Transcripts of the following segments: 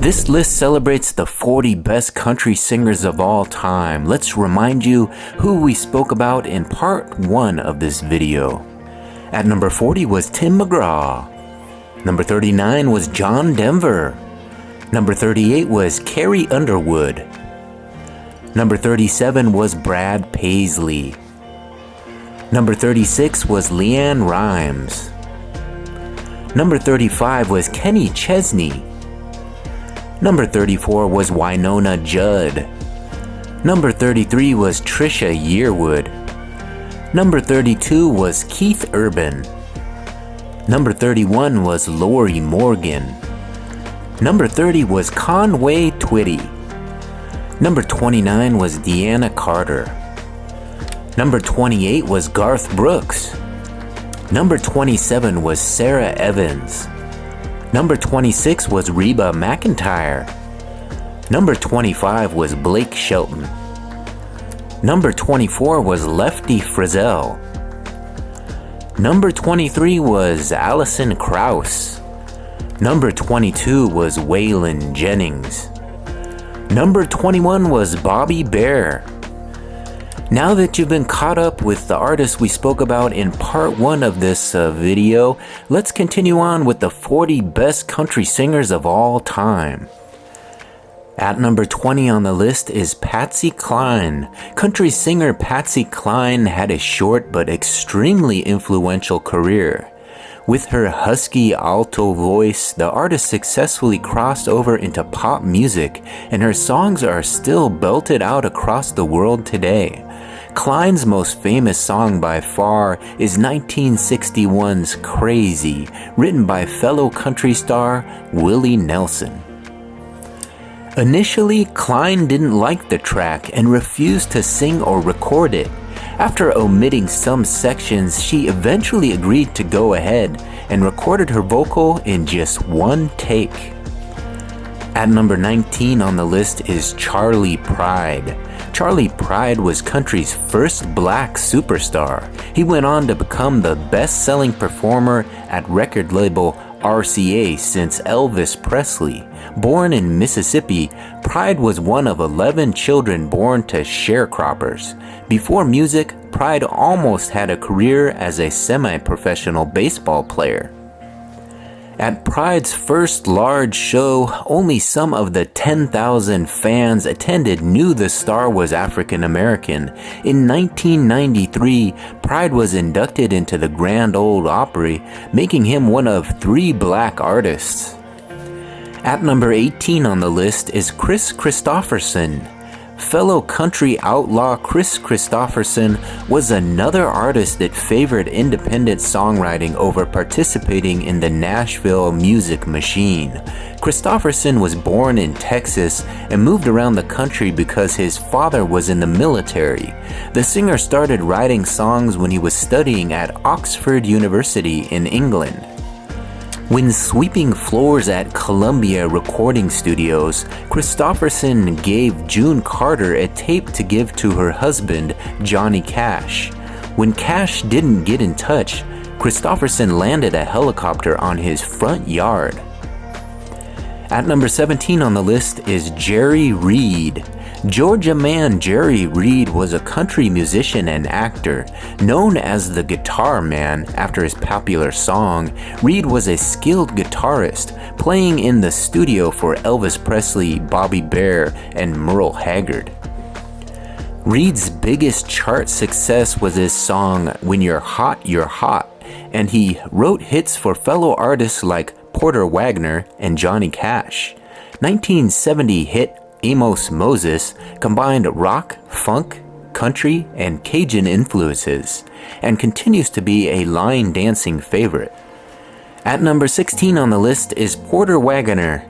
This list celebrates the 40 best country singers of all time. Let's remind you who we spoke about in part 1 of this video. At number 40 was Tim McGraw. Number 39 was John Denver. Number 38 was Carrie Underwood. Number 37 was Brad Paisley. Number 36 was LeAnn Rimes. Number 35 was Kenny Chesney. Number 34 was Wynonna Judd. Number 33 was Trisha Yearwood. Number 32 was Keith Urban. Number 31 was Lorrie Morgan. Number 30 was Conway Twitty. Number 29 was Deana Carter. Number 28 was Garth Brooks. Number 27 was Sarah Evans. Number 26 was Reba McEntire. Number 25 was Blake Shelton. Number 24 was Lefty Frizzell. Number 23 was Alison Krauss. Number 22 was Waylon Jennings. Number 21 was Bobby Bare. Now that you've been caught up with the artists we spoke about in part 1 of this video, let's continue on with the 40 best country singers of all time. At number 20 on the list is Patsy Cline. Country singer Patsy Cline had a short but extremely influential career. With her husky alto voice, the artist successfully crossed over into pop music, and her songs are still belted out across the world today. Cline's most famous song by far is 1961's Crazy, written by fellow country star Willie Nelson. Initially, Cline didn't like the track and refused to sing or record it. After omitting some sections, she eventually agreed to go ahead and recorded her vocal in just one take. At number 19 on the list is Charley Pride. Charley Pride was country's first black superstar. He went on to become the best-selling performer at record label RCA since Elvis Presley. Born in Mississippi, Pride was one of 11 children born to sharecroppers. Before music, Pride almost had a career as a semi-professional baseball player. At Pride's first large show, only some of the 10,000 fans attended knew the star was African American. In 1993, Pride was inducted into the Grand Ole Opry, making him one of 3 black artists. At number 18 on the list is Kris Kristofferson. Fellow country outlaw Kris Kristofferson was another artist that favored independent songwriting over participating in the Nashville music machine. Kristofferson was born in Texas and moved around the country because his father was in the military. The singer started writing songs when he was studying at Oxford University in England. When sweeping floors at Columbia Recording Studios, Kristofferson gave June Carter a tape to give to her husband, Johnny Cash. When Cash didn't get in touch, Kristofferson landed a helicopter on his front yard. At number 17 on the list is Jerry Reed. Georgia man Jerry Reed was a country musician and actor. Known as the Guitar Man after his popular song, Reed was a skilled guitarist, playing in the studio for Elvis Presley, Bobby Bare, and Merle Haggard. Reed's biggest chart success was his song When You're Hot, You're Hot, and he wrote hits for fellow artists like Porter Wagoner and Johnny Cash. 1970 hit Amos Moses combined rock, funk, country, and Cajun influences, and continues to be a line dancing favorite. At number 16 on the list is Porter Wagoner.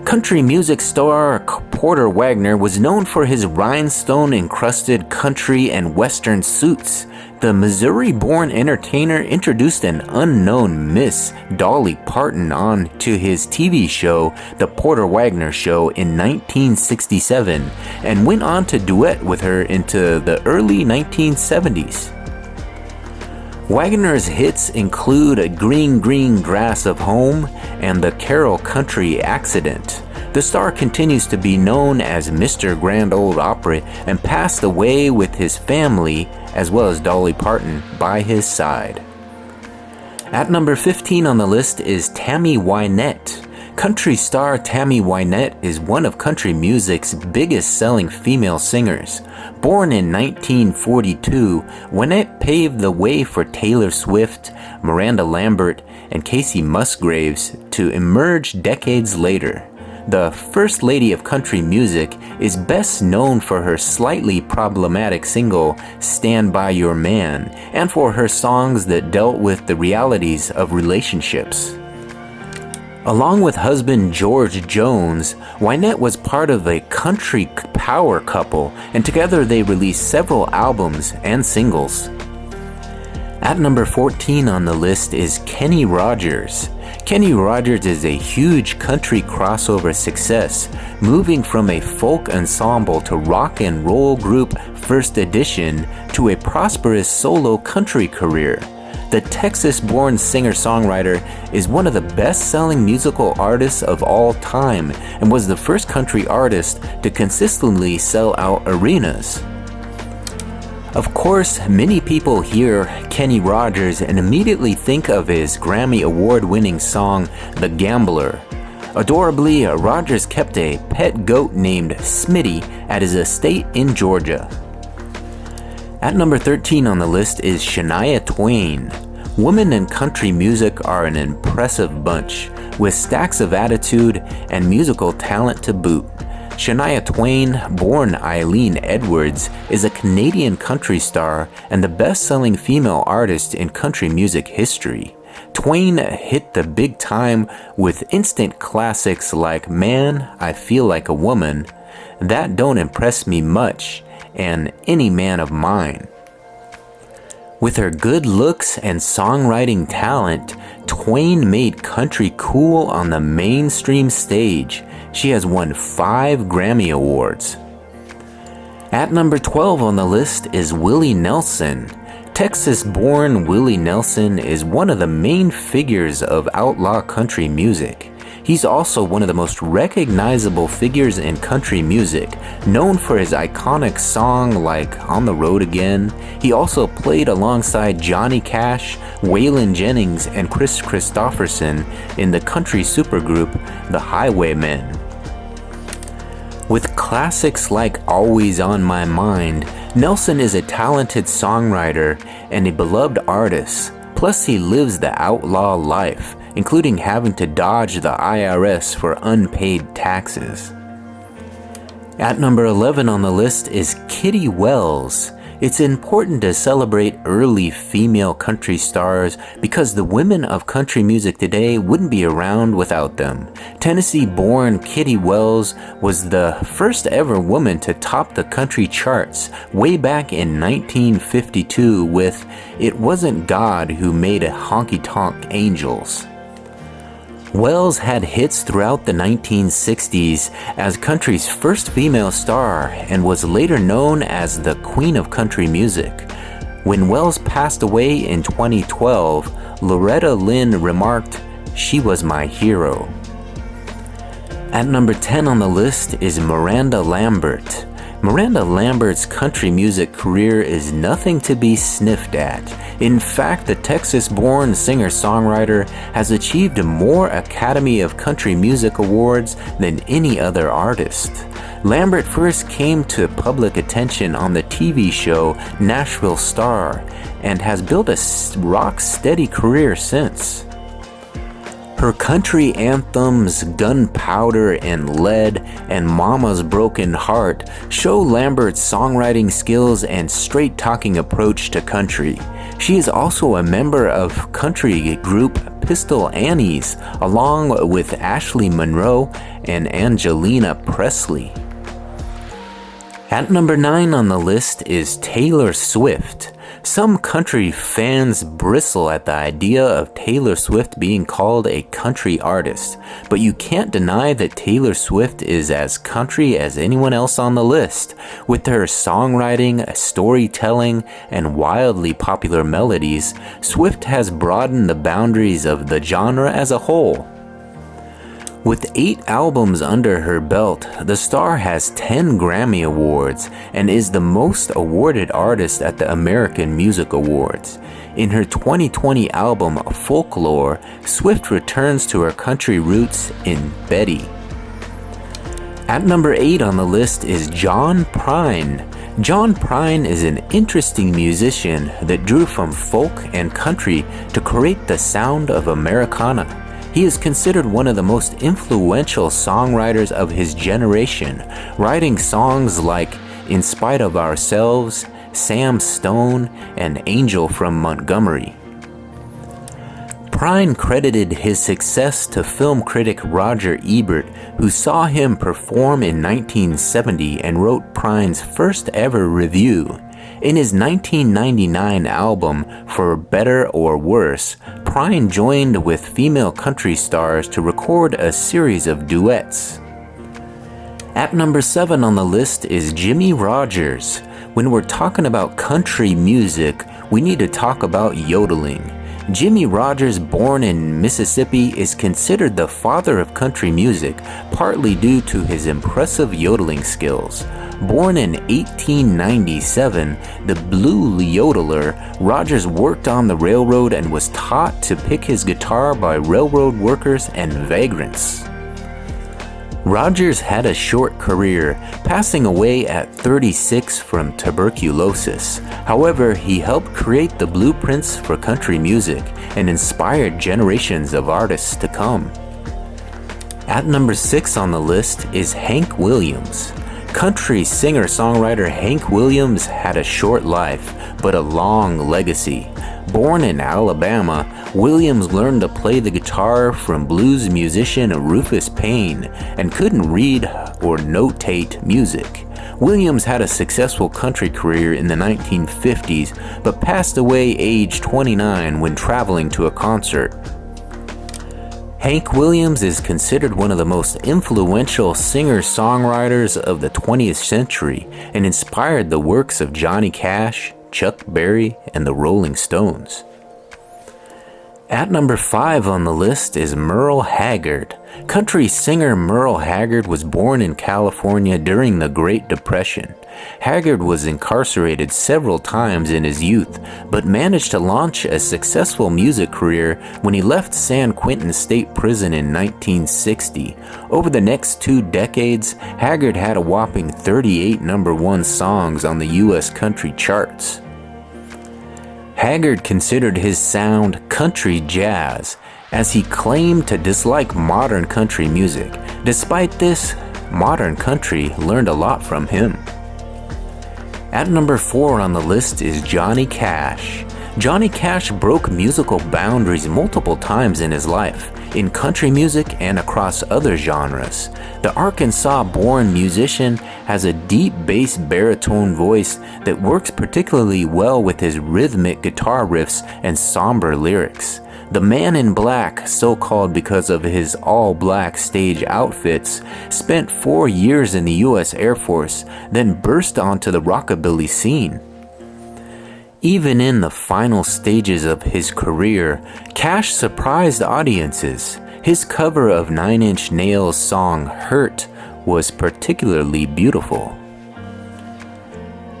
Country music star Porter Wagoner was known for his rhinestone-encrusted country and western suits. The Missouri-born entertainer introduced an unknown Miss Dolly Parton on to his TV show, The Porter Wagoner Show, in 1967, and went on to duet with her into the early 1970s. Wagoner's hits include Green Green Grass of Home and the Carroll Country Accident. The star continues to be known as Mr. Grand Ole Opry and passed away with his family, as well as Dolly Parton, by his side. At number 15 on the list is Tammy Wynette. Country star Tammy Wynette is one of country music's biggest selling female singers. Born in 1942, Wynette paved the way for Taylor Swift, Miranda Lambert, and Kacey Musgraves to emerge decades later. The First Lady of Country Music is best known for her slightly problematic single, Stand By Your Man, and for her songs that dealt with the realities of relationships. Along with husband George Jones, Wynette was part of a country power couple, and together they released several albums and singles. At number 14 on the list is Kenny Rogers. Kenny Rogers is a huge country crossover success, moving from a folk ensemble to rock and roll group First Edition to a prosperous solo country career. The Texas-born singer-songwriter is one of the best-selling musical artists of all time and was the first country artist to consistently sell out arenas. Of course, many people hear Kenny Rogers and immediately think of his Grammy Award-winning song, The Gambler. Adorably, Rogers kept a pet goat named Smitty at his estate in Georgia. At number 13 on the list is Shania Twain. Women in country music are an impressive bunch, with stacks of attitude and musical talent to boot. Shania Twain, born Eileen Edwards, is a Canadian country star and the best-selling female artist in country music history. Twain hit the big time with instant classics like Man, I Feel Like a Woman, That Don't Impress Me Much, and Any Man of Mine. With her good looks and songwriting talent, Twain made country cool on the mainstream stage. She has won 5 Grammy Awards. At number 12 on the list is Willie Nelson. Texas-born Willie Nelson is one of the main figures of outlaw country music. He's also one of the most recognizable figures in country music, known for his iconic song like On the Road Again. He also played alongside Johnny Cash, Waylon Jennings, and Kris Kristofferson in the country supergroup The Highwaymen. With classics like Always on My Mind, Nelson is a talented songwriter and a beloved artist. Plus, he lives the outlaw life, including having to dodge the IRS for unpaid taxes. At number 11 on the list is Kitty Wells. It's important to celebrate early female country stars because the women of country music today wouldn't be around without them. Tennessee-born Kitty Wells was the first ever woman to top the country charts way back in 1952 with It Wasn't God Who Made Honky Tonk Angels. Wells had hits throughout the 1960s as country's first female star and was later known as the Queen of Country Music. When Wells passed away in 2012, Loretta Lynn remarked, "She was my hero." At number 10 on the list is Miranda Lambert. Miranda Lambert's country music career is nothing to be sniffed at. In fact, the Texas-born singer-songwriter has achieved more Academy of Country Music Awards than any other artist. Lambert first came to public attention on the TV show Nashville Star and has built a rock-steady career since. Her country anthems Gunpowder and Lead and Mama's Broken Heart show Lambert's songwriting skills and straight-talking approach to country. She is also a member of country group Pistol Annies, along with Ashley Monroe and Angelina Presley. At number 9 on the list is Taylor Swift. Some country fans bristle at the idea of Taylor Swift being called a country artist, but you can't deny that Taylor Swift is as country as anyone else on the list. With her songwriting, storytelling, and wildly popular melodies, Swift has broadened the boundaries of the genre as a whole. With 8 albums under her belt, the star has 10 Grammy Awards and is the most awarded artist at the American Music Awards. In her 2020 album Folklore, Swift returns to her country roots in Betty. At number 8 on the list is John Prine. John Prine is an interesting musician that drew from folk and country to create the sound of Americana. He is considered one of the most influential songwriters of his generation, writing songs like In Spite of Ourselves, Sam Stone, and Angel from Montgomery. Prine credited his success to film critic Roger Ebert, who saw him perform in 1970 and wrote Prine's first ever review. In his 1999 album, For Better or Worse, Prine joined with female country stars to record a series of duets. At number 7 on the list is Jimmie Rodgers. When we're talking about country music, we need to talk about yodeling. Jimmie Rodgers, born in Mississippi, is considered the father of country music, partly due to his impressive yodeling skills. Born in 1897, the blue yodeler, Rodgers worked on the railroad and was taught to pick his guitar by railroad workers and vagrants. Rodgers had a short career, passing away at 36 from tuberculosis. However, he helped create the blueprints for country music and inspired generations of artists to come. At number 6 on the list is Hank Williams. Country singer-songwriter Hank Williams had a short life, but a long legacy. Born in Alabama, Williams learned to play the guitar from blues musician Rufus Payne and couldn't read or notate music. Williams had a successful country career in the 1950s, but passed away age 29 when traveling to a concert. Hank Williams is considered one of the most influential singer-songwriters of the 20th century and inspired the works of Johnny Cash, Chuck Berry, and the Rolling Stones. At number 5 on the list is Merle Haggard. Country singer Merle Haggard was born in California during the Great Depression. Haggard was incarcerated several times in his youth, but managed to launch a successful music career when he left San Quentin State Prison in 1960. Over the next 2 decades, Haggard had a whopping 38 number 1 songs on the U.S. country charts. Haggard considered his sound country jazz, as he claimed to dislike modern country music. Despite this, modern country learned a lot from him. At number 4 on the list is Johnny Cash. Johnny Cash broke musical boundaries multiple times in his life, in country music and across other genres. The Arkansas-born musician has a deep bass baritone voice that works particularly well with his rhythmic guitar riffs and somber lyrics. The Man in Black, so called because of his all-black stage outfits, spent 4 years in the U.S. Air Force, then burst onto the rockabilly scene. Even in the final stages of his career, Cash surprised audiences. His cover of Nine Inch Nails' song Hurt was particularly beautiful.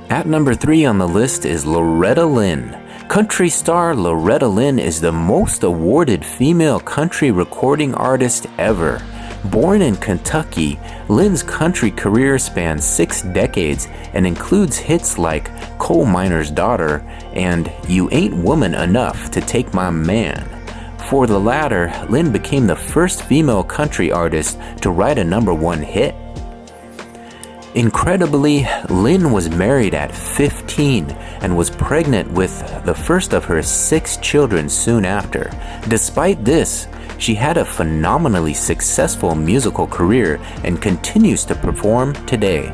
At number 3 on the list is Loretta Lynn. Country star Loretta Lynn is the most awarded female country recording artist ever. Born in Kentucky, Lynn's country career spans 6 decades and includes hits like Coal Miner's Daughter and You Ain't Woman Enough to Take My Man. For the latter, Lynn became the first female country artist to write a number 1 hit. Incredibly, Lynn was married at 15 and was pregnant with the first of her 6 children soon after. Despite this, she had a phenomenally successful musical career and continues to perform today.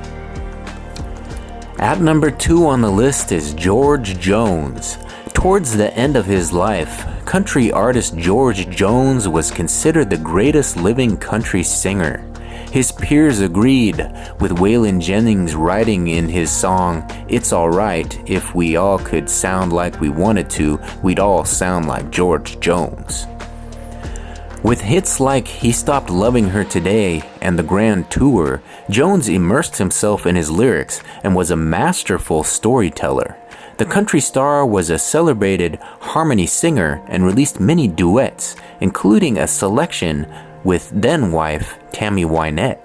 At number 2 on the list is George Jones. Towards the end of his life, country artist George Jones was considered the greatest living country singer. His peers agreed, with Waylon Jennings writing in his song, "It's Alright, if we all could sound like we wanted to, we'd all sound like George Jones." With hits like He Stopped Loving Her Today and The Grand Tour, Jones immersed himself in his lyrics and was a masterful storyteller. The country star was a celebrated harmony singer and released many duets, including a selection with then-wife Tammy Wynette.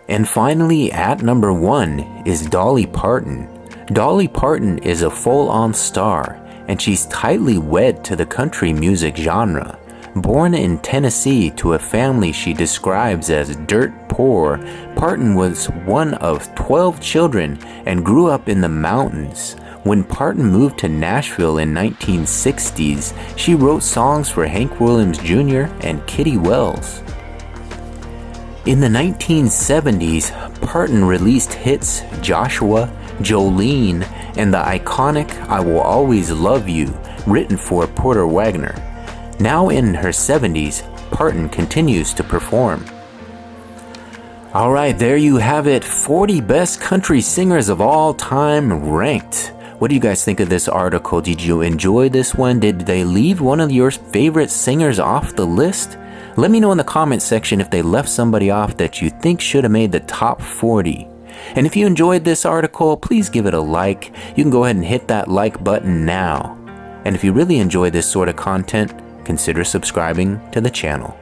And finally, at number 1 is Dolly Parton. Dolly Parton is a full-on star, and she's tightly wed to the country music genre. Born in Tennessee to a family she describes as dirt poor, Parton was one of 12 children and grew up in the mountains. When Parton moved to Nashville in 1960s, she wrote songs for Hank Williams Jr. and Kitty Wells. In the 1970s, Parton released hits Joshua, Jolene, and the iconic I Will Always Love You, written for Porter Wagoner. Now in her 70s, Parton continues to perform. Alright, there you have it, 40 best country singers of all time ranked. What do you guys think of this article? Did you enjoy this one? Did they leave one of your favorite singers off the list? Let me know in the comment section if they left somebody off that you think should have made the top 40. And if you enjoyed this article, please give it a like. You can go ahead and hit that like button now. And if you really enjoy this sort of content, consider subscribing to the channel.